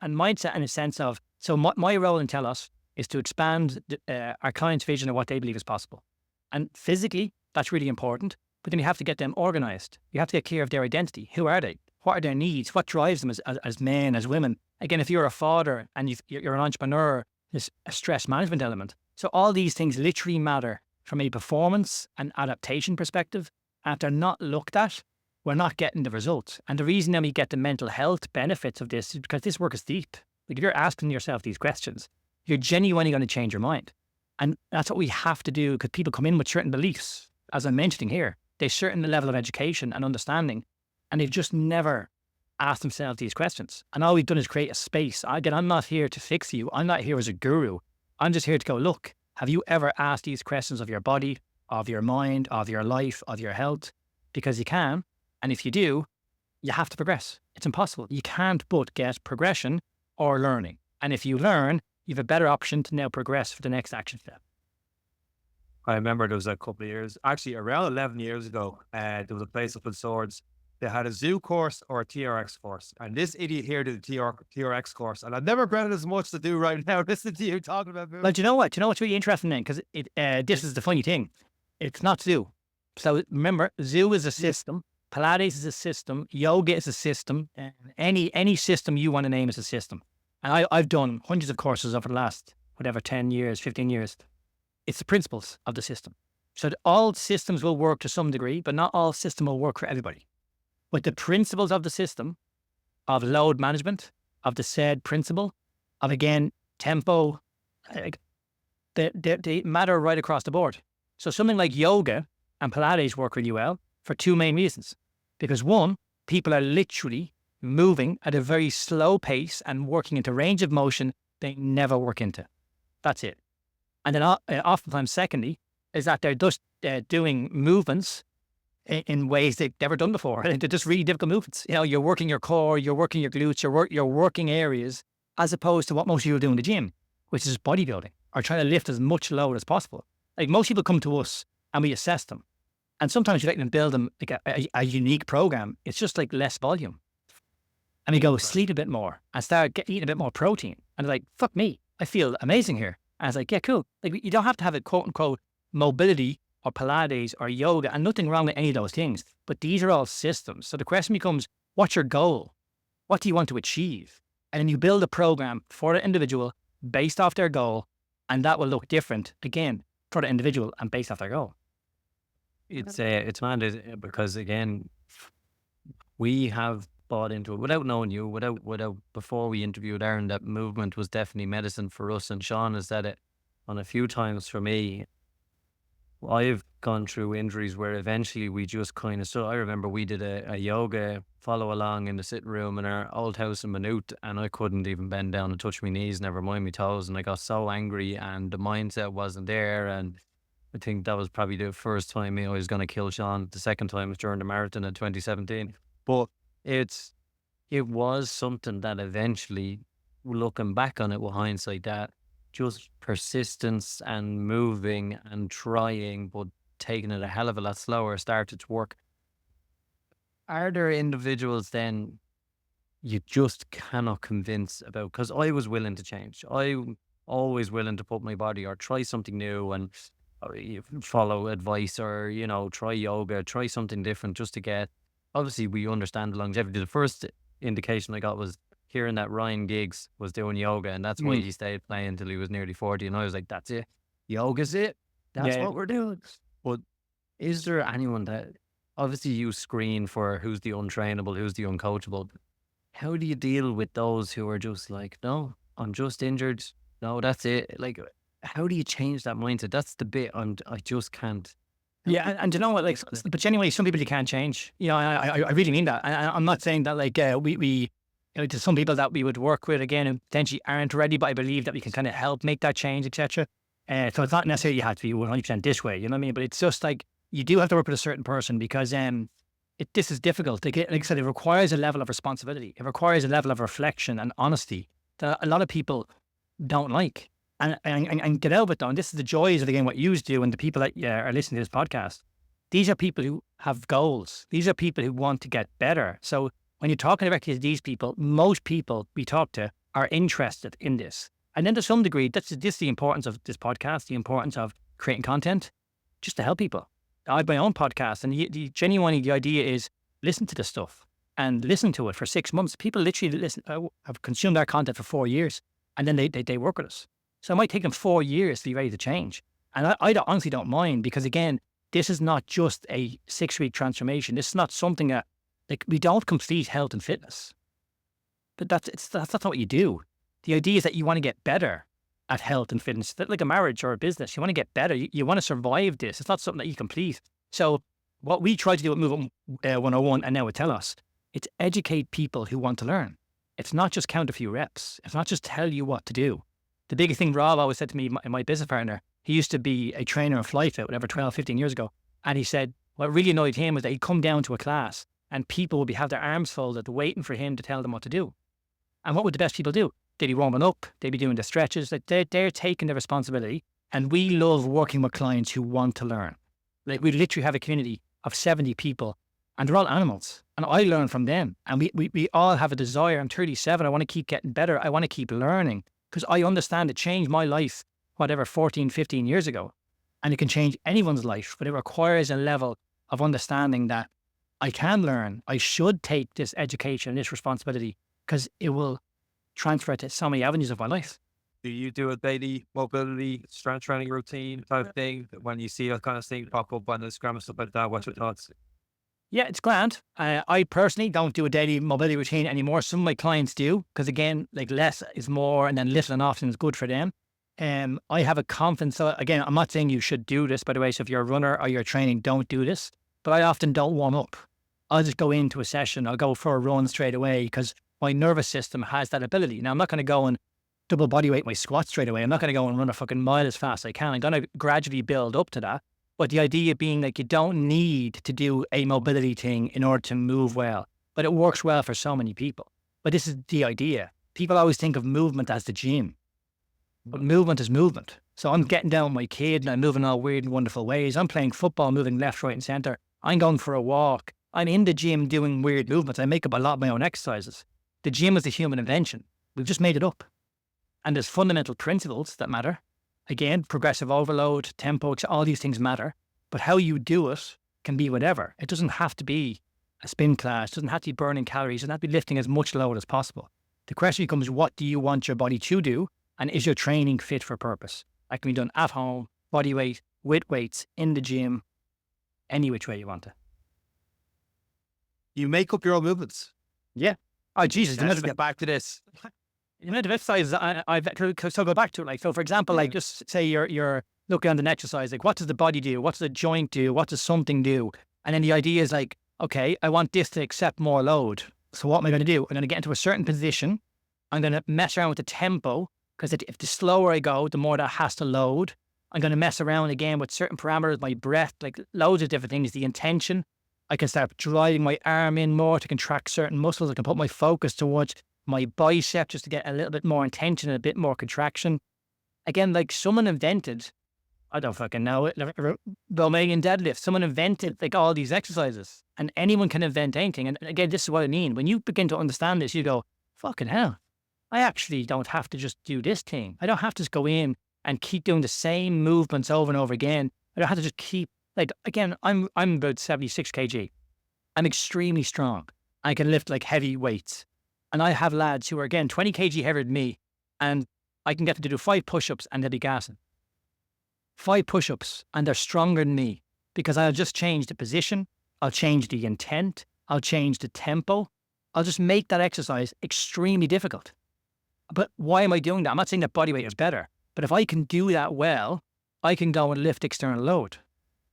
in a sense of, so my role in Telos is to expand our client's vision of what they believe is possible. And physically, that's really important, but then you have to get them organized. You have to get clear of their identity. Who are they? What are their needs? What drives them as men, as women? Again, if you're a father and you're an entrepreneur, there's a stress management element. So all these things literally matter from a performance and adaptation perspective. And if they're not looked at, we're not getting the results. And the reason that we get the mental health benefits of this is because this work is deep. Like, if you're asking yourself these questions, you're genuinely going to change your mind. And that's what we have to do, because people come in with certain beliefs, as I'm mentioning here. They have certain level of education and understanding, and they've just never ask themselves these questions. And all we've done is create a space. Again, I'm not here to fix you. I'm not here as a guru. I'm just here to go, look, have you ever asked these questions of your body, of your mind, of your life, of your health? Because you can. And if you do, you have to progress. It's impossible. You can't but get progression or learning. And if you learn, you have a better option to now progress for the next action step. I remember there was a couple of years, actually around 11 years ago, there was a place up in Swords. They had a zoo course or a TRX course. And this idiot here did the TRX course. And I've never got as much to do right now. Listen to you talking about movement. Well, do you know what? Do you know what's really interesting then? Because this is the funny thing. It's not zoo. So remember, zoo is a system. Pilates is a system. Yoga is a system. And any system you want to name is a system. And I've done hundreds of courses over the last, 10 years, 15 years. It's the principles of the system. So that all systems will work to some degree, but not all system will work for everybody. But the principles of the system, of load management, of the said principle, of again, tempo, they matter right across the board. So something like yoga and Pilates work really well for two main reasons. Because one, people are literally moving at a very slow pace and working into range of motion they never work into. That's it. And then oftentimes, secondly, is that they're just doing movements in ways they've never done before. They're just really difficult movements. You're working your core, you're working your glutes, you're working areas, as opposed to what most people do in the gym, which is bodybuilding or trying to lift as much load as possible. Like most people come to us and we assess them. And sometimes you let them build them like a unique program. It's just like less volume. And we go, sleep a bit more and start eating a bit more protein. And they're like, fuck me, I feel amazing here. And I was like, yeah, cool. Like you don't have to have a quote unquote mobility or Pilates or yoga, and nothing wrong with any of those things. But these are all systems. So the question becomes, what's your goal? What do you want to achieve? And then you build a program for the individual based off their goal, and that will look different, again, for the individual and based off their goal. It's mad because, again, we have bought into it without knowing you, without before we interviewed Aaron, that movement was definitely medicine for us. And Sean has said it on a few times for me. I've gone through injuries where eventually we just kind of, so I remember we did a yoga follow along in the sitting room in our old house in Maynooth, and I couldn't even bend down and touch my knees, never mind my toes. And I got so angry and the mindset wasn't there. And I think that was probably the first time I was going to kill Sean. The second time was during the marathon in 2017. But it was something that eventually, looking back on it with hindsight, that just persistence and moving and trying, but taking it a hell of a lot slower, started to work. Are there individuals then you just cannot convince about? Because I was willing to change. I'm always willing to put my body or try something new and follow advice or, try yoga, try something different just to get, obviously we understand the longevity. The first indication I got was hearing that Ryan Giggs was doing yoga, and that's why he stayed playing until he was nearly 40. And I was like, that's it. Yoga's it. That's what we're doing. But is there anyone that, obviously you screen for who's the untrainable, who's the uncoachable. How do you deal with those who are just like, no, I'm just injured. No, that's it. Like, how do you change that mindset? That's the bit I just can't. Yeah, and you know what? Like, but genuinely, some people you can't change. I really mean that. I'm not saying that like we to some people that we would work with again and potentially aren't ready, but I believe that we can kind of help make that change, etc. So it's not necessarily you have to be 100% this way. You know what I mean? But it's just like you do have to work with a certain person because this is difficult. Like I said, it requires a level of responsibility. It requires a level of reflection and honesty that a lot of people don't like. And get out of it though. And this is the joys of, again, what you do and the people that are listening to this podcast. These are people who have goals. These are people who want to get better. So when you're talking directly to these people, most people we talk to are interested in this. And then to some degree, this is the importance of this podcast, the importance of creating content, just to help people. I have my own podcast, and genuinely the idea is listen to this stuff and listen to it for 6 months. People literally have consumed our content for 4 years, and then they work with us. So it might take them 4 years to be ready to change. And I honestly don't mind because, again, this is not just a 6-week transformation. This is not something that, like, we don't complete health and fitness. But that's not what you do. The idea is that you want to get better at health and fitness. Like a marriage or a business, you want to get better. You want to survive this. It's not something that you complete. So what we try to do with Movement 101 and now with Telos It's educate people who want to learn. It's not just count a few reps. It's not just tell you what to do. The biggest thing Rob always said to me, my business partner, he used to be a trainer in flight fit, whatever, 12, 15 years ago. And he said, what really annoyed him was that he'd come down to a class and people would have their arms folded waiting for him to tell them what to do. And what would the best people do? They'd be warming up. They'd be doing the stretches. Like they're taking the responsibility. And we love working with clients who want to learn. Like we literally have a community of 70 people and they're all animals. And I learn from them. And we all have a desire. I'm 37. I want to keep getting better. I want to keep learning because I understand it changed my life, whatever, 14, 15 years ago. And it can change anyone's life, but it requires a level of understanding that I can learn. I should take this education and this responsibility because it will transfer to so many avenues of my life. Do you do a daily mobility strength training routine type thing when you see that kind of thing pop up on Instagram and stuff like that? What's your thoughts? Yeah, it's grand. I personally don't do a daily mobility routine anymore. Some of my clients do because, again, like less is more and then little and often is good for them. I have a confidence. So again, I'm not saying you should do this, by the way. So if you're a runner or you're training, don't do this. But I often don't warm up. I'll just go into a session. I'll go for a run straight away because my nervous system has that ability. Now, I'm not going to go and double body weight my squat straight away. I'm not going to go and run a fucking mile as fast as I can. I'm going to gradually build up to that. But the idea being like you don't need to do a mobility thing in order to move well. But it works well for so many people. But this is the idea. People always think of movement as the gym. But movement is movement. So I'm getting down with my kid and I'm moving all weird and wonderful ways. I'm playing football, moving left, right and centre. I'm going for a walk. I'm in the gym doing weird movements. I make up a lot of my own exercises. The gym is a human invention. We've just made it up. And there's fundamental principles that matter. Again, progressive overload, tempo, all these things matter. But how you do it can be whatever. It doesn't have to be a spin class. It doesn't have to be burning calories. It doesn't have to be lifting as much load as possible. The question becomes, what do you want your body to do? And is your training fit for purpose? That can be done at home, body weight, with weights, in the gym, any which way you want it. You make up your own movements. Yeah. Oh, Jesus. Let's get back to this. The amount of exercises I've so go back to it. Like, so for example, like just say you're looking at an exercise, like what does the body do? What does the joint do? What does something do? And then the idea is like, okay, I want this to accept more load. So what am I going to do? I'm going to get into a certain position. I'm going to mess around with the tempo because if the slower I go, the more that has to load. I'm going to mess around again with certain parameters, my breath, like loads of different things, the intention. I can start driving my arm in more to contract certain muscles. I can put my focus towards my bicep just to get a little bit more intention and a bit more contraction. Again, like someone invented, I don't fucking know it, Romanian deadlift. Someone invented like all these exercises and anyone can invent anything. And again, this is what I mean. When you begin to understand this, you go, fucking hell, I actually don't have to just do this thing. I don't have to just go in and keep doing the same movements over and over again. I don't have to just keep, like, again, I'm about 76 kg. I'm extremely strong. I can lift like heavy weights. And I have lads who are, again, 20 kg heavier than me, and I can get them to do 5 push-ups and they'll be gassing. 5 push-ups, and they're stronger than me because I'll just change the position, I'll change the intent, I'll change the tempo. I'll just make that exercise extremely difficult. But why am I doing that? I'm not saying that body weight is better, but if I can do that well, I can go and lift external load.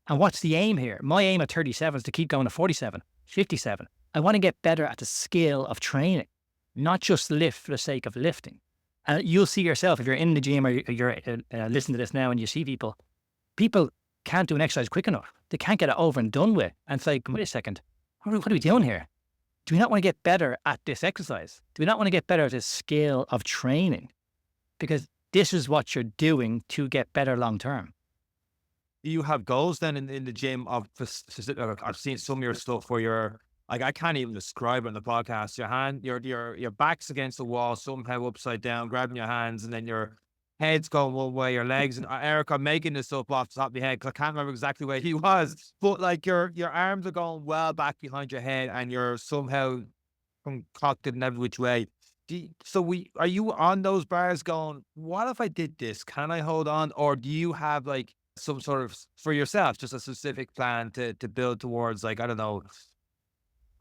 And what's the aim here? My aim at 37 is to keep going to 47, 57. I want to get better at the skill of training, not just lift for the sake of lifting. And you'll see yourself, if you're in the gym or you're listening to this now and you see people can't do an exercise quick enough. They can't get it over and done with. And it's like, wait a second, what are we doing here? Do we not want to get better at this exercise? Do we not want to get better at this skill of training? Because this is what you're doing to get better long term. Do you have goals then in the gym of, I've seen some of your stuff where you're, like, I can't even describe it on the podcast. Your back's against the wall, somehow upside down, grabbing your hands, and then your head's going one way, your legs. And Eric, I'm making this up off the top of my head because I can't remember exactly where he was. But like your arms are going well back behind your head, and you're somehow concocted in every which way. Are you on those bars going, what if I did this? Can I hold on? Or do you have like some sort of, for yourself, just a specific plan to build towards, like, I don't know.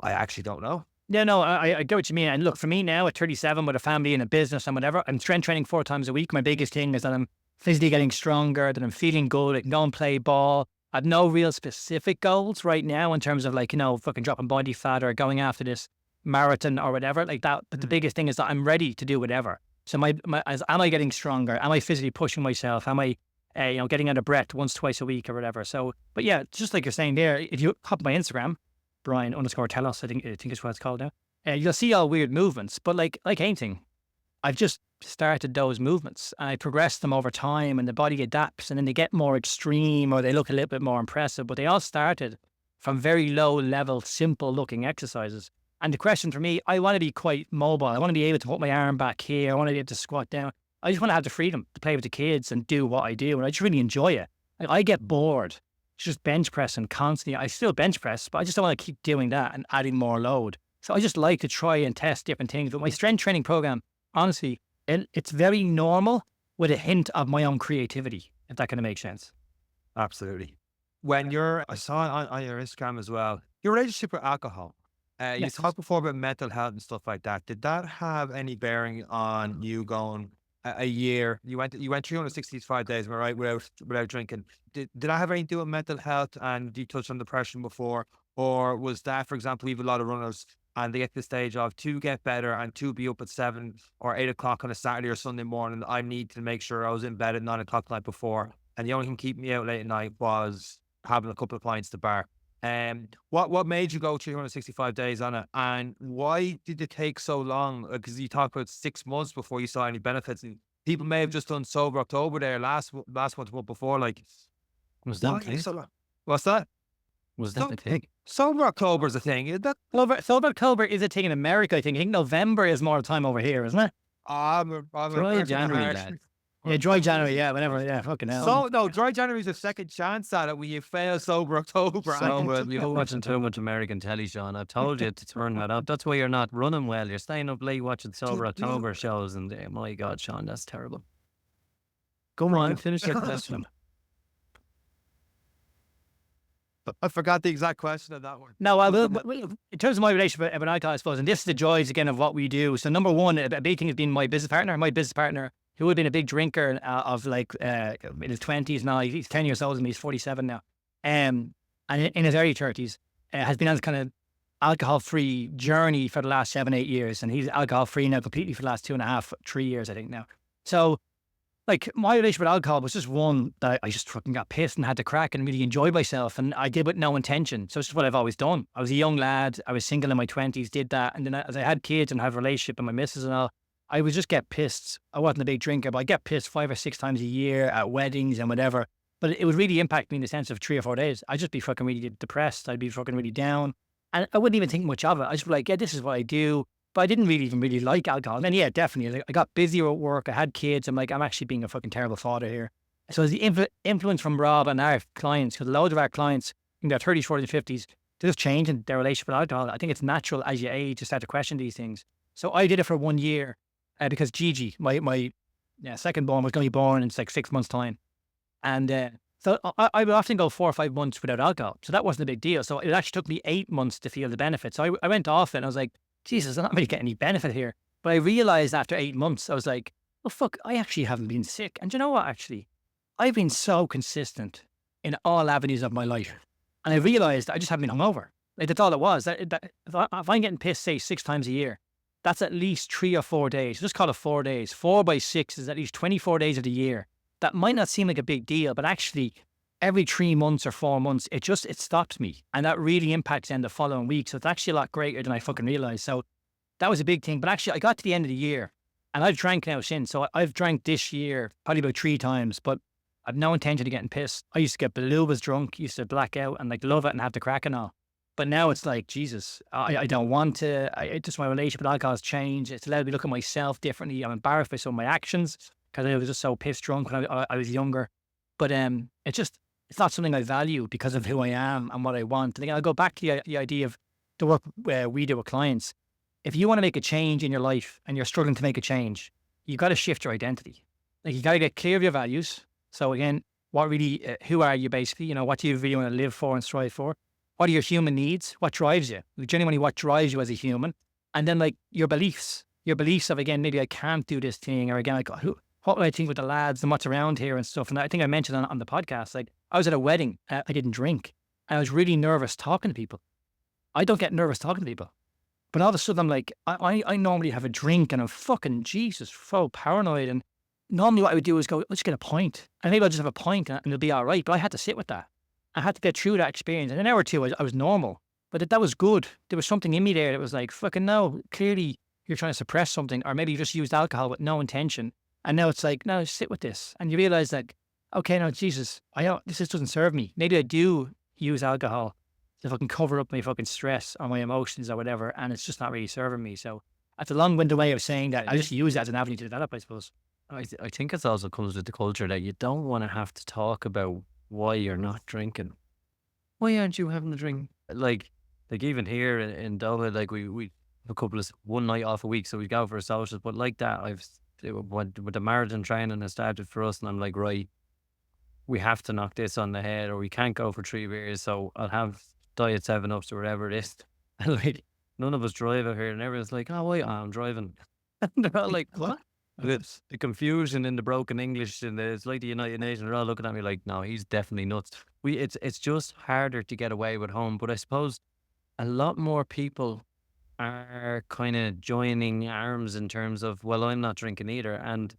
I actually don't know. Yeah, no, I get what you mean. And look, for me now at 37 with a family and a business and whatever, I'm strength training 4 times a week. My biggest thing is that I'm physically getting stronger, that I'm feeling good, I can go and play ball. I have no real specific goals right now in terms of, like, fucking dropping body fat or going after this marathon or whatever like that. But the biggest thing is that I'm ready to do whatever. So am I getting stronger? Am I physically pushing myself? Am I, getting out of breath once, twice a week or whatever? So, but yeah, just like you're saying there, if you hop my Instagram, Brian_Telos, I think is what it's called now. You'll see all weird movements, but like anything, I've just started those movements and I progress them over time and the body adapts and then they get more extreme or they look a little bit more impressive, but they all started from very low level, simple looking exercises. And the question for me, I want to be quite mobile. I want to be able to put my arm back here. I want to be able to squat down. I just want to have the freedom to play with the kids and do what I do. And I just really enjoy it. Like, I get bored just bench pressing constantly. I still bench press, but I just don't want to keep doing that and adding more load. So I just like to try and test different things. But my strength training program, honestly, it's very normal with a hint of my own creativity, if that kind of makes sense. Absolutely. I saw it on your Instagram as well, your relationship with alcohol. You Yes. talked before about mental health and stuff like that. Did that have any bearing on you going a year? You went 365 days, am I right, without drinking. Did that have anything to do with mental health? And you touched on depression before, or was that, for example, we have a lot of runners and they get to the stage of to get better and to be up at 7 or 8 o'clock on a Saturday or Sunday morning. I need to make sure I was in bed at 9 o'clock the night before, and the only thing keeping me out late at night was having a couple of pints at the bar. What made you go 365 days on it, and why did it take so long? Because you talked about 6 months before you saw any benefits, and people may have just done sober October there last month, the month before. Like, Was why that are you the so long? What's that? Was that the thing? Sober October is a thing. Is that? Sober October is a thing in America, I think. I think November is more time over here, isn't it? I'm a Dry person of January, heart. lad. Yeah, dry January, yeah, whenever, yeah, fucking hell. So no, dry January is a second chance at it when you fail sober October. So well, you're watching too much American telly, Sean. I've told you to turn that up. That's why you're not running well. You're staying up late watching Sober October shows, and my God, Sean, that's terrible. Go on, finish your question. I forgot the exact question of that one. No, in terms of my relationship with alcohol, I suppose, and this is the joys again of what we do. So number one, a big thing has been my business partner, who had been a big drinker of like in his 20s now. He's 10 years older than me. He's 47 now. And in his early 30s, has been on this kind of alcohol-free journey for the last 7-8 years. And he's alcohol-free now completely for the last 2.5, 3 years, I think now. So like my relationship with alcohol was just one that I just fucking got pissed and had to crack and really enjoy myself. And I did with no intention. So it's just what I've always done. I was a young lad. I was single in my 20s, did that. And then as I had kids and have a relationship and my missus and all, I would just get pissed. I wasn't a big drinker, but I get pissed 5 or 6 times a year at weddings and whatever. But it would really impact me in the sense of 3 or 4 days. I'd just be fucking really depressed. I'd be fucking really down. And I wouldn't even think much of it. I just be like, yeah, this is what I do. But I didn't even really like alcohol. And then, yeah, definitely. I got busier at work. I had kids. I'm like, I'm actually being a fucking terrible father here. So as the influence from Rob and our clients, because loads of our clients in their 30s, 40s, 50s, they're just changing their relationship with alcohol. I think it's natural as you age to start to question these things. So I did it for 1 year because Gigi, my second born, was going to be born in like 6 months' time. And so I would often go 4 or 5 months without alcohol. So that wasn't a big deal. So it actually took me 8 months to feel the benefit. So I went off it and I was like, Jesus, I'm not really getting any benefit here. But I realized after 8 months, I was like, oh, fuck, I actually haven't been sick. And you know what, actually? I've been so consistent in all avenues of my life. And I realized I just haven't been hungover. Like, that's all it was. If I'm getting pissed, say, 6 times a year, that's at least 3 or 4 days. Just call it 4 days. 4 by 6 is at least 24 days of the year. That might not seem like a big deal, but actually, every 3 months or 4 months, it stops me. And that really impacts then the following week. So it's actually a lot greater than I fucking realized. So that was a big thing. But actually, I got to the end of the year and I've drank now since. So I've drank this year probably about 3 times, but I've no intention of getting pissed. I used to get belugas drunk, used to black out and like love it and have the crack and all. But now it's like, Jesus, I don't want to. Just my relationship with alcohol has changed. It's allowed me to look at myself differently. I'm embarrassed by some of my actions because I was just so pissed drunk when I was younger. But it's not something I value because of who I am and what I want. And again, I'll go back to the idea of the work we do with clients. If you want to make a change in your life and you're struggling to make a change, you've got to shift your identity. Like, you got to get clear of your values. So again, what really, who are you basically? You know, what do you really want to live for and strive for? What are your human needs? What drives you? Genuinely, what drives you as a human? And then like your beliefs of, again, maybe I can't do this thing, or again, like, what would I think with the lads and what's around here and stuff? And I think I mentioned on the podcast, like, I was at a wedding, I didn't drink. And I was really nervous talking to people. I don't get nervous talking to people. But all of a sudden, I'm like, I normally have a drink and I'm fucking, Jesus, so paranoid. And normally what I would do is go, let's get a pint. And maybe I'll just have a pint and it'll be all right. But I had to sit with that. I had to get through that experience. In an hour or two, I was normal. But that was good. There was something in me there that was like, fucking no, clearly you're trying to suppress something. Or maybe you just used alcohol with no intention. And now it's like, no, sit with this. And you realize that, okay, no, Jesus, this just doesn't serve me. Maybe I do use alcohol to fucking cover up my fucking stress or my emotions or whatever, and it's just not really serving me. So that's a long-winded way of saying that. I just use it as an avenue to develop, I suppose. I think it also comes with the culture that you don't want to have to talk about why you're not drinking. Why aren't you having a drink? Like even here in Dublin, like we have a couple of one night off a week, so we go for a social. But like that, with the marathon training has started for us, and I'm like, right, we have to knock this on the head, or we can't go for 3 beers. So I'll have Diet 7-Ups or whatever it is. And like, none of us drive out here, and everyone's like, oh, wait, I'm driving. And they're all like, what? It's the confusion in the broken English, and it's like the United Nations. They're all looking at me like, no, he's definitely nuts. It's just harder to get away with home. But I suppose a lot more people are kind of joining arms in terms of, well, I'm not drinking either. And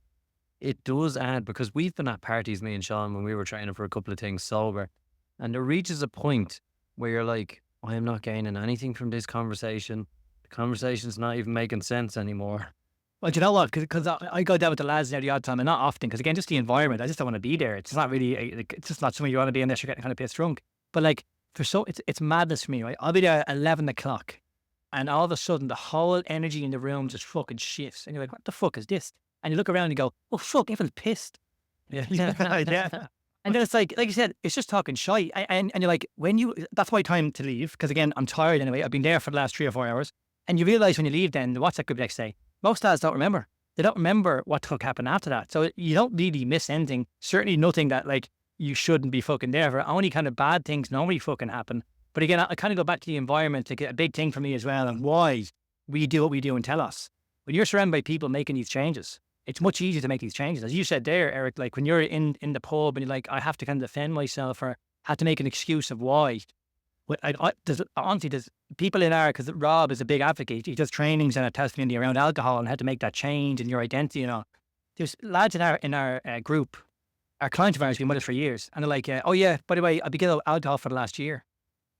it does add, because we've been at parties, me and Sean, when we were training for a couple of things sober, and there reaches a point where you're like, I am not gaining anything from this conversation. The conversation's not even making sense anymore. Well, do you know what? Because I go down with the lads now the odd time, and not often, because again, just the environment, I just don't want to be there. It's not really, like, it's just not somewhere you want to be unless you're getting kind of pissed drunk. But like, it's madness for me, right? I'll be there at 11 o'clock, and all of a sudden, the whole energy in the room just fucking shifts. And you're like, what the fuck is this? And you look around and you go, oh, fuck, everyone's pissed. Yeah. Yeah. And then it's like you said, it's just talking shite. And you're like, that's my time to leave. Because again, I'm tired anyway. I've been there for the last 3 or 4 hours. And you realize when you leave then, the WhatsApp group the next day, most lads don't remember. They don't remember what the fuck happened after that. So you don't really miss anything. Certainly nothing that like you shouldn't be fucking there for. Only kind of bad things normally fucking happen. But again, I kind of go back to the environment to get a big thing for me as well, and why we do what we do in Telos. When you're surrounded by people making these changes, it's much easier to make these changes. As you said there, Eric, like when you're in the pub and you're like, I have to kind of defend myself or have to make an excuse of why. But honestly, there's people in our, because Rob is a big advocate. He does trainings and testimony around alcohol and how to make that change in your identity and all. There's lads in our group, our client of ours, been with us for years. And they're like, oh yeah, by the way, I've been getting alcohol for the last year.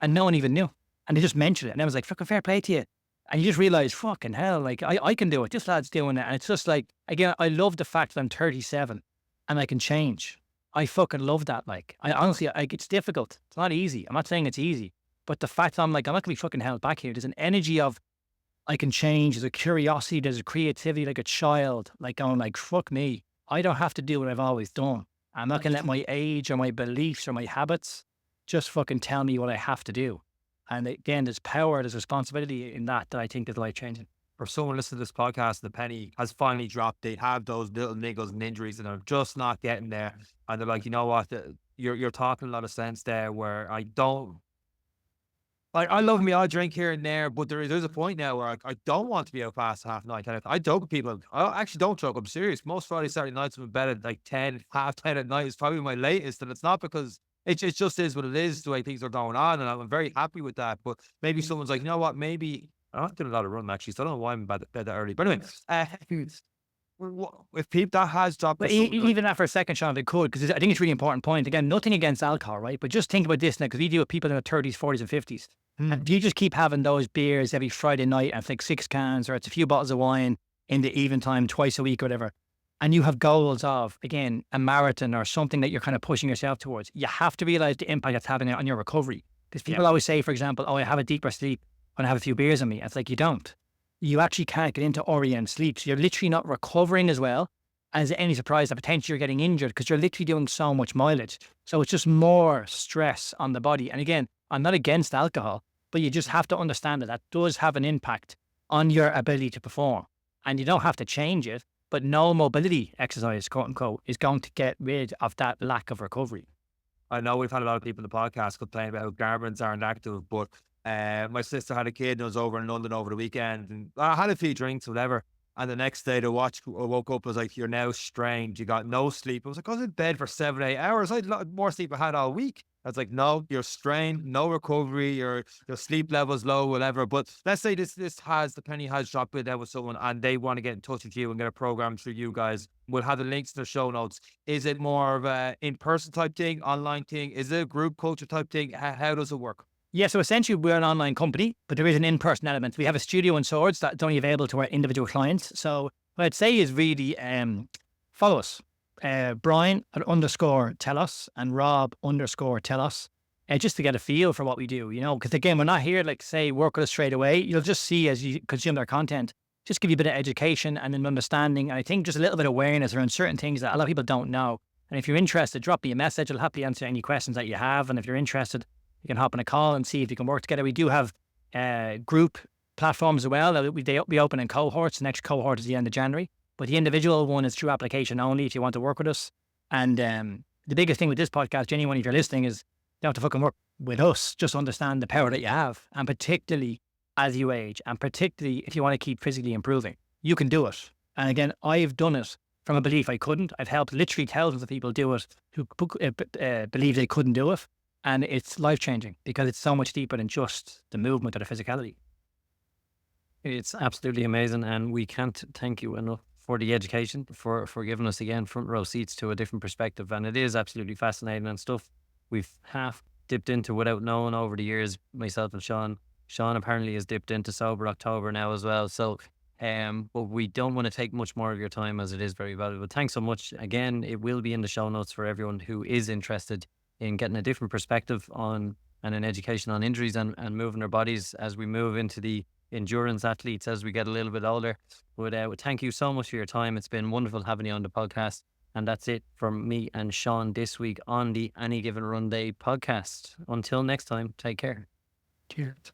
And no one even knew. And they just mentioned it. And I was like, fucking fair play to you. And you just realize, fucking hell, like I can do it. This lad's doing it. And it's just like, again, I love the fact that I'm 37 and I can change. I fucking love that. Like, I honestly, it's difficult. It's not easy. I'm not saying it's easy. But the fact that I'm like, I'm not going to be fucking held back here. There's an energy of, I can change. There's a curiosity. There's a creativity like a child. Like going like, fuck me. I don't have to do what I've always done. I'm not going to let my age or my beliefs or my habits just fucking tell me what I have to do. And again, there's power, there's responsibility in that I think is life-changing. For someone listening to this podcast, the penny has finally dropped. They have those little niggles and injuries and are just not getting there. And they're like, you know what? You're talking a lot of sense there where I love me, I'll drink here and there, but there's a point now where I don't want to be out past half nine. I joke with people. I actually don't joke. I'm serious. Most Friday, Saturday nights I'm in bed at like 10, half 10 at night is probably my latest. And it's not because it just is what it is, the way things are going on, and I'm very happy with that. But maybe someone's like, you know what, maybe I'm not doing a lot of running actually, so I don't know why I'm in bed that early. But anyway, if people that has dropped, but even that for a second, Sean, if it could, because I think it's a really important point. Again, nothing against alcohol, right? But just think about this now, because we deal with people in their 30s, 40s, and 50s. And do you just keep having those beers every Friday night and it's like 6 cans, or it's a few bottles of wine in the evening time twice a week or whatever? And you have goals of, again, a marathon or something that you're kind of pushing yourself towards, you have to realize the impact that's having on your recovery. Because people always say, for example, oh, I have a deeper sleep when I have a few beers on me. It's like, you don't. You actually can't get into REM sleep. So you're literally not recovering as well as any surprise that potentially you're getting injured because you're literally doing so much mileage. So it's just more stress on the body. And again, I'm not against alcohol, but you just have to understand that does have an impact on your ability to perform. And you don't have to change it. But no mobility exercise, quote unquote, is going to get rid of that lack of recovery. I know we've had a lot of people in the podcast complain about how Garmin's aren't active, but my sister had a kid and was over in London over the weekend, and I had a few drinks, whatever. And the next day, I woke up, was like, "You're now strained. You got no sleep." I was like, I was in bed for 7, 8 hours. I had more sleep I had all week. I was like, no, you're strained, no recovery, your sleep level's low, whatever. But let's say the penny has dropped it out with someone and they want to get in touch with you and get a program through you guys. We'll have the links to the show notes. Is it more of a in-person type thing, online thing? Is it a group culture type thing? How does it work? Yeah, so essentially we're an online company, but there is an in-person element. We have a studio in Swords that's only available to our individual clients. So what I'd say is really follow us. Brian _ Telos and Rob _ Telos, just to get a feel for what we do, because again, we're not here like say work with us straight away. You'll just see as you consume their content, just give you a bit of education and an understanding. And I think just a little bit of awareness around certain things that a lot of people don't know. And if you're interested, drop me a message. I'll happily answer any questions that you have. And if you're interested, you can hop on a call and see if you can work together. We do have group platforms as well. We open in cohorts. The next cohort is the end of January. But the individual one is through application only if you want to work with us. And the biggest thing with this podcast, genuine, if you're listening, is you don't have to fucking work with us. Just understand the power that you have. And particularly as you age, and particularly if you want to keep physically improving, you can do it. And again, I've done it from a belief I couldn't. I've helped literally thousands of people do it who believe they couldn't do it. And it's life-changing because it's so much deeper than just the movement or the physicality. It's absolutely amazing. And we can't thank you enough for the education, for giving us, again, front row seats to a different perspective. And it is absolutely fascinating and stuff we've half dipped into without knowing over the years, myself and Sean. Sean apparently has dipped into Sober October now as well. So, but we don't want to take much more of your time as it is very valuable. Thanks so much. Again, it will be in the show notes for everyone who is interested in getting a different perspective on and an education on injuries and moving our bodies as we move into the endurance athletes as we get a little bit older. But thank you so much for your time. It's been wonderful having you on the podcast. And that's it from me and Sean this week on the Any Given Runday podcast. Until next time, take care. Cheers.